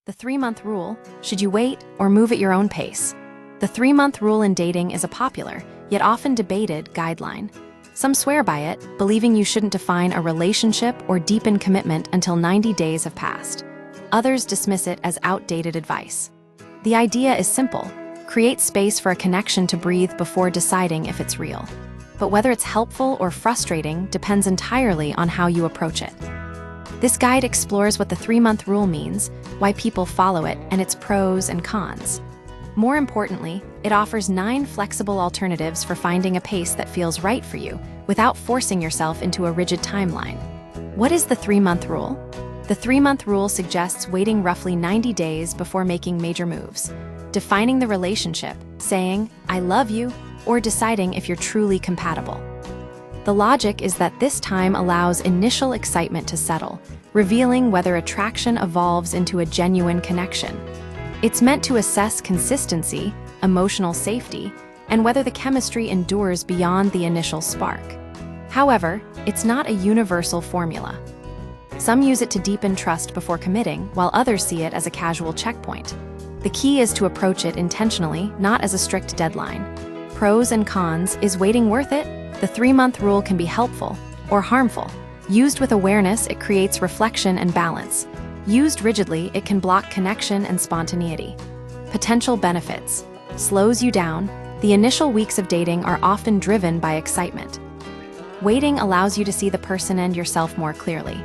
The 3-month rule: should you wait or move at your own pace? The 3-month rule in dating is a popular, yet often debated, guideline. Some swear by it, believing you shouldn't define a relationship or deepen commitment until 90 days have passed. Others dismiss it as outdated advice. The idea is simple: create space for a connection to breathe before deciding if it's real. But whether it's helpful or frustrating depends entirely on how you approach it. This guide explores what the 3-month rule means, why people follow it, and its pros and cons. More importantly, it offers 9 flexible alternatives for finding a pace that feels right for you without forcing yourself into a rigid timeline. What is the 3-month rule? The 3-month rule suggests waiting roughly 90 days before making major moves, defining the relationship, saying, "I love you," or deciding if you're truly compatible. The logic is that this time allows initial excitement to settle, revealing whether attraction evolves into a genuine connection. It's meant to assess consistency, emotional safety, and whether the chemistry endures beyond the initial spark. However, it's not a universal formula. Some use it to deepen trust before committing, while others see it as a casual checkpoint. The key is to approach it intentionally, not as a strict deadline. Pros and cons: is waiting worth it? The 3-month rule can be helpful or harmful. Used with awareness, it creates reflection and balance. Used rigidly, it can block connection and spontaneity. Potential benefits: slows you down. The initial weeks of dating are often driven by excitement. Waiting allows you to see the person and yourself more clearly.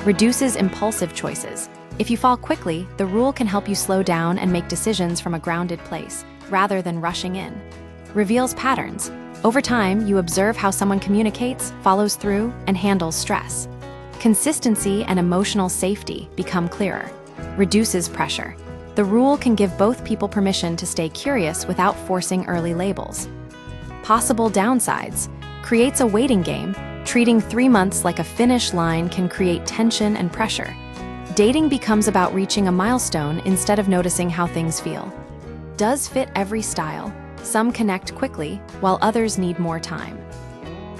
Reduces impulsive choices. If you fall quickly, the rule can help you slow down and make decisions from a grounded place, rather than rushing in. Reveals patterns. Over time, you observe how someone communicates, follows through, and handles stress. Consistency and emotional safety become clearer. Reduces pressure. The rule can give both people permission to stay curious without forcing early labels. Possible downsides: creates a waiting game. Treating 3 months like a finish line can create tension and pressure. Dating becomes about reaching a milestone instead of noticing how things feel. Does fit every style. Some connect quickly, while others need more time.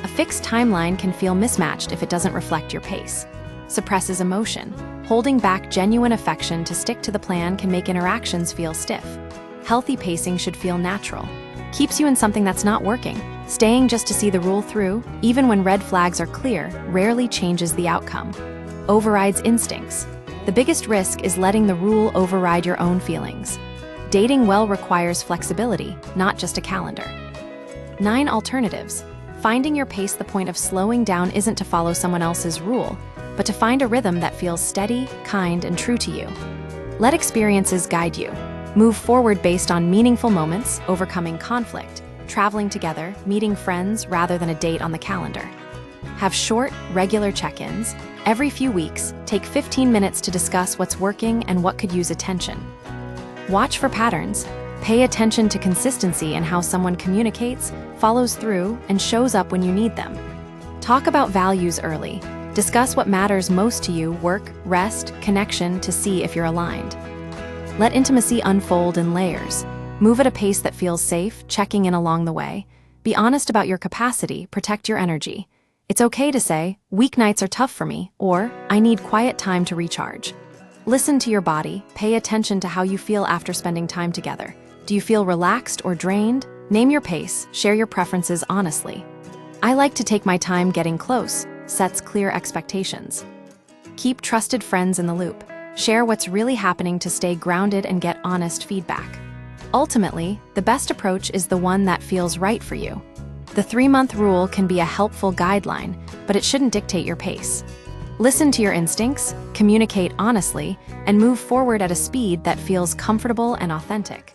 A fixed timeline can feel mismatched if it doesn't reflect your pace. Suppresses emotion. Holding back genuine affection to stick to the plan can make interactions feel stiff. Healthy pacing should feel natural. Keeps you in something that's not working. Staying just to see the rule through, even when red flags are clear, rarely changes the outcome. Overrides instincts. The biggest risk is letting the rule override your own feelings. Dating well requires flexibility, not just a calendar. 9 alternatives. Finding your pace: the point of slowing down isn't to follow someone else's rule, but to find a rhythm that feels steady, kind, and true to you. Let experiences guide you. Move forward based on meaningful moments, overcoming conflict, traveling together, meeting friends rather than a date on the calendar. Have short, regular check-ins. Every few weeks, take 15 minutes to discuss what's working and what could use attention. Watch for patterns. Pay attention to consistency and how someone communicates, follows through, and shows up when you need them. Talk about values early. Discuss what matters most to you: work, rest, connection, to see if you're aligned. Let intimacy unfold in layers. Move at a pace that feels safe, checking in along the way. Be honest about your capacity, protect your energy. It's okay to say, "Weeknights are tough for me," or "I need quiet time to recharge." Listen to your body. Pay attention to how you feel after spending time together. Do you feel relaxed or drained? Name your pace. Share your preferences honestly. "I like to take my time getting close," sets clear expectations. Keep trusted friends in the loop. Share what's really happening to stay grounded and get honest feedback. Ultimately, the best approach is the one that feels right for you. The 3-month rule can be a helpful guideline, but it shouldn't dictate your pace. Listen to your instincts, communicate honestly, and move forward at a speed that feels comfortable and authentic.